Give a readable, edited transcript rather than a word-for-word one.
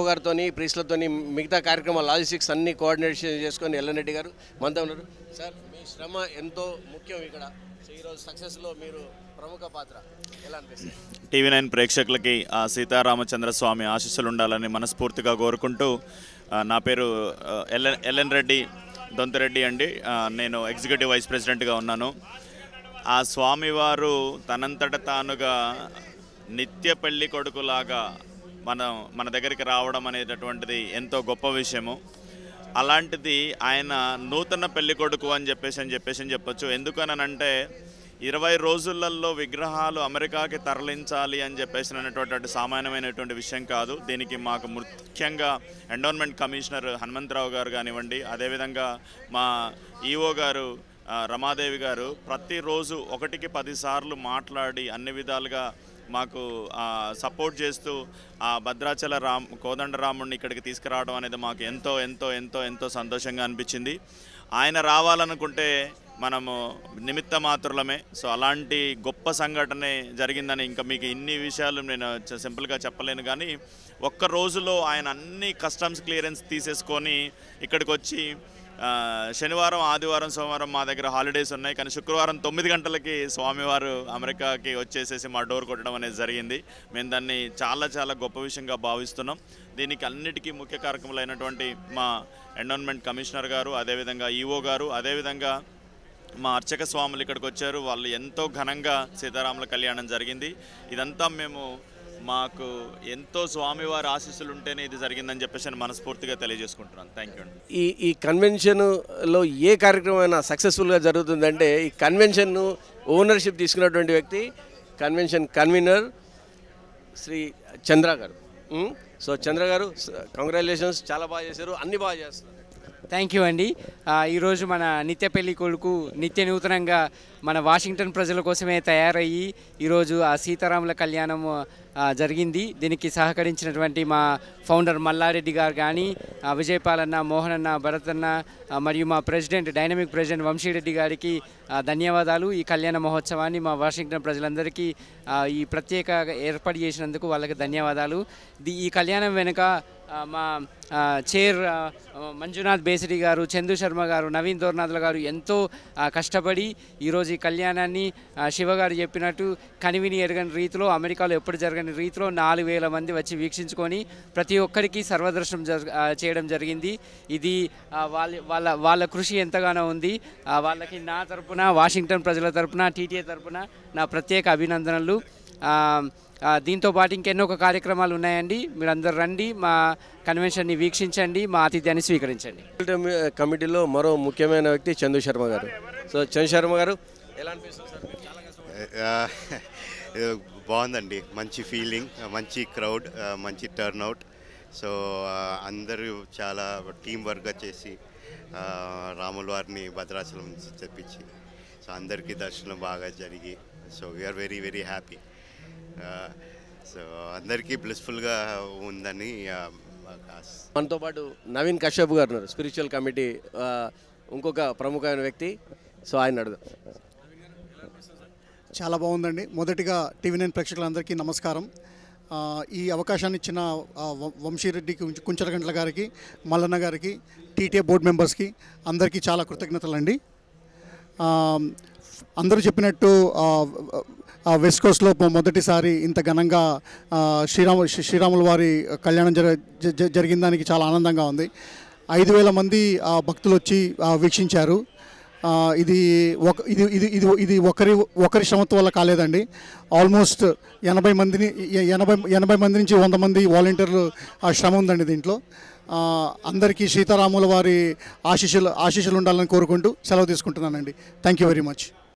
గారితో ప్రీస్లతో మిగతా కార్యక్రమాలు లాజిస్టిక్స్ అన్ని కోఆర్డినేషన్ చేసుకొని ఎల్ఎన్ గారు మనతో ఉన్నారు. సార్, మీ శ్రమ ఎంతో ముఖ్యం ఇక్కడ. ఈరోజు సక్సెస్లో మీరు ప్రముఖ పాత్ర. ఎలా అనిపిస్తుంది? టీవీ9 ప్రేక్షకులకి ఆ సీతారామచంద్ర స్వామి ఆశీస్సులు ఉండాలని మనస్ఫూర్తిగా కోరుకుంటూ, నా పేరు ఎల్ఎన్ రెడ్డి దొంతరెడ్డి అండి. నేను ఎగ్జిక్యూటివ్ వైస్ ప్రెసిడెంట్గా ఉన్నాను. ఆ స్వామివారు తనంతట తానుగా నిత్య పెళ్లి కొడుకులాగా మన దగ్గరికి రావడం అనేటటువంటిది ఎంతో గొప్ప విషయము. అలాంటిది ఆయన నూతన పెళ్లి కొడుకు అని చెప్పేసి చెప్పొచ్చు. ఎందుకనంటే 20 రోజులలో విగ్రహాలు అమెరికాకి తరలించాలి అని చెప్పేసినటువంటి సామాన్యమైనటువంటి విషయం కాదు. దీనికి మాకు ముఖ్యంగా ఎండోన్మెంట్ కమిషనర్ హనుమంతరావు గారు కానివ్వండి, అదేవిధంగా మా ఈఓ గారు రమాదేవి గారు ప్రతిరోజు 1కి 10 సార్లు మాట్లాడి అన్ని విధాలుగా మాకు సపోర్ట్ చేస్తూ ఆ భద్రాచల కోదండరాముడిని ఇక్కడికి తీసుకురావడం అనేది మాకు ఎంతో ఎంతో ఎంతో ఎంతో సంతోషంగా అనిపించింది. ఆయన రావాలనుకుంటే మనము నిమిత్త మాత్రులమే. సో అలాంటి గొప్ప సంఘటనే జరిగిందని ఇంకా మీకు ఇన్ని విషయాలు నేను సింపుల్గా చెప్పలేను. కానీ ఒక్క రోజులో ఆయన అన్ని కస్టమ్స్ క్లియరెన్స్ తీసేసుకొని ఇక్కడికి వచ్చి శనివారం, ఆదివారం, సోమవారం మా దగ్గర హాలిడేస్ ఉన్నాయి, కానీ శుక్రవారం 9 గంటలకి స్వామివారు అమెరికాకి వచ్చేసేసి మా డోర్ కొట్టడం అనేది జరిగింది. మేము దాన్ని చాలా చాలా గొప్ప విషయంగా భావిస్తున్నాం. దీనికి అన్నిటికీ ముఖ్య కార్యక్రమాలైనటువంటి మా ఎండోన్మెంట్ కమిషనర్ గారు, అదేవిధంగా ఈఓ గారు, అదేవిధంగా మా అర్చక స్వాములు ఇక్కడికి వచ్చారు. వాళ్ళు ఎంతో ఘనంగా సీతారాముల కళ్యాణం జరిగింది. ఇదంతా మాకు ఎంతో స్వామివారి ఆశీస్సులు ఉంటేనే ఇది జరిగిందని చెప్పేసి మనస్ఫూర్తిగా తెలియజేసుకుంటున్నాను. థ్యాంక్ యూ అండి. ఈ కన్వెన్షన్లో ఏ కార్యక్రమం అయినా సక్సెస్ఫుల్గా జరుగుతుందంటే ఈ కన్వెన్షన్ ఓనర్షిప్ తీసుకున్నటువంటి వ్యక్తి కన్వెన్షన్ కన్వీనర్ శ్రీ చంద్ర గారు. సో చంద్ర గారు, కంగ్రాచులేషన్స్, చాలా బాగా చేశారు, అన్ని బాగా చేస్తున్నారు. థ్యాంక్ యూ అండి. ఈరోజు మన నిత్య పెళ్లి కొడుకు నిత్య నూతనంగా మన వాషింగ్టన్ ప్రజల కోసమే తయారయ్యి ఈరోజు ఆ సీతారాముల కళ్యాణం జరిగింది. దీనికి సహకరించినటువంటి మా ఫౌండర్ మల్లారెడ్డి గారు కానీ, విజయపాలన్న, మోహనన్న, భరతన్న మరియు మా ప్రెసిడెంట్, డైనమిక్ ప్రెసిడెంట్ వంశీరెడ్డి గారికి ధన్యవాదాలు. ఈ కళ్యాణ మహోత్సవాన్ని మా వాషింగ్టన్ ప్రజలందరికీ ఈ ప్రత్యేక ఏర్పాటు చేసినందుకు వాళ్ళకి ధన్యవాదాలు. ఈ కళ్యాణం వెనుక మా చైర్ మంజునాథ్ బేసిడి గారు, చందు శర్మ గారు, నవీన్ దోర్నాథ్ల గారు ఎంతో కష్టపడి ఈరోజు ఈ కళ్యాణాన్ని శివగారు చెప్పినట్టు కనివిని ఎరగని రీతిలో, అమెరికాలో ఎప్పుడు జరగని రీతిలో 4000 మంది వచ్చి వీక్షించుకొని ప్రతి ఒక్కరికి సర్వదర్శనం చేయడం జరిగింది. ఇది వాళ్ళ కృషి ఎంతగానో ఉంది. వాళ్ళకి నా తరపున, వాషింగ్టన్ ప్రజల తరపున, టీటీఏ తరపున నా ప్రత్యేక అభినందనలు. దీంతో పాటు ఇంకెన్నో కార్యక్రమాలు ఉన్నాయండి. మీరందరూ రండి, మా కన్వెన్షన్ని వీక్షించండి, మా ఆతిథ్యాన్ని స్వీకరించండి. కమిటీలో మరో ముఖ్యమైన వ్యక్తి చందు శర్మ గారు. సో చందు శర్మ గారు, ఎలా అనిపిస్తుంది సార్? బాగుందండి, మంచి ఫీలింగ్, మంచి క్రౌడ్, మంచి టర్న్అవుట్. సో అందరూ చాలా టీం వర్క్గా చేసి రాముల వారిని భద్రాచలం తెప్పించి సో అందరికీ దర్శనం బాగా జరిగి so we are very very happy. So అందరికీ బ్లెస్ఫుల్గా ఉందని. మనతో పాటు నవీన్ కశ్యప్ గారు ఉన్నారు, స్పిరిచువల్ కమిటీ ఇంకొక ప్రముఖమైన వ్యక్తి. సో ఆయన అడుగుదాం. చాలా బాగుందండి. మొదటిగా టీవీ9 ప్రేక్షకులందరికీ నమస్కారం. ఈ అవకాశాన్ని ఇచ్చిన వంశీరెడ్డికి, కుంచరగంట్ల గారికి, మల్లన్న గారికి, టీటీఏ బోర్డు మెంబర్స్కి అందరికీ చాలా కృతజ్ఞతలు అండి. అందరూ చెప్పినట్టు వెస్ట్ కోస్ట్లో మొదటిసారి ఇంత ఘనంగా శ్రీరాముల వారి కళ్యాణం జరిగిన దానికి చాలా ఆనందంగా ఉంది. 5000 మంది భక్తులు వచ్చి వీక్షించారు. ఇది ఒకరి శ్రమతో వల్ల కాలేదండి. ఆల్మోస్ట్ 80 మంది నుంచి 100 మంది వాలంటీర్లు శ్రమ ఉందండి దీంట్లో. అందరికీ సీతారాముల వారి ఆశీస్సులు ఉండాలని కోరుకుంటూ సెలవు తీసుకుంటున్నానండి. Thank you very much.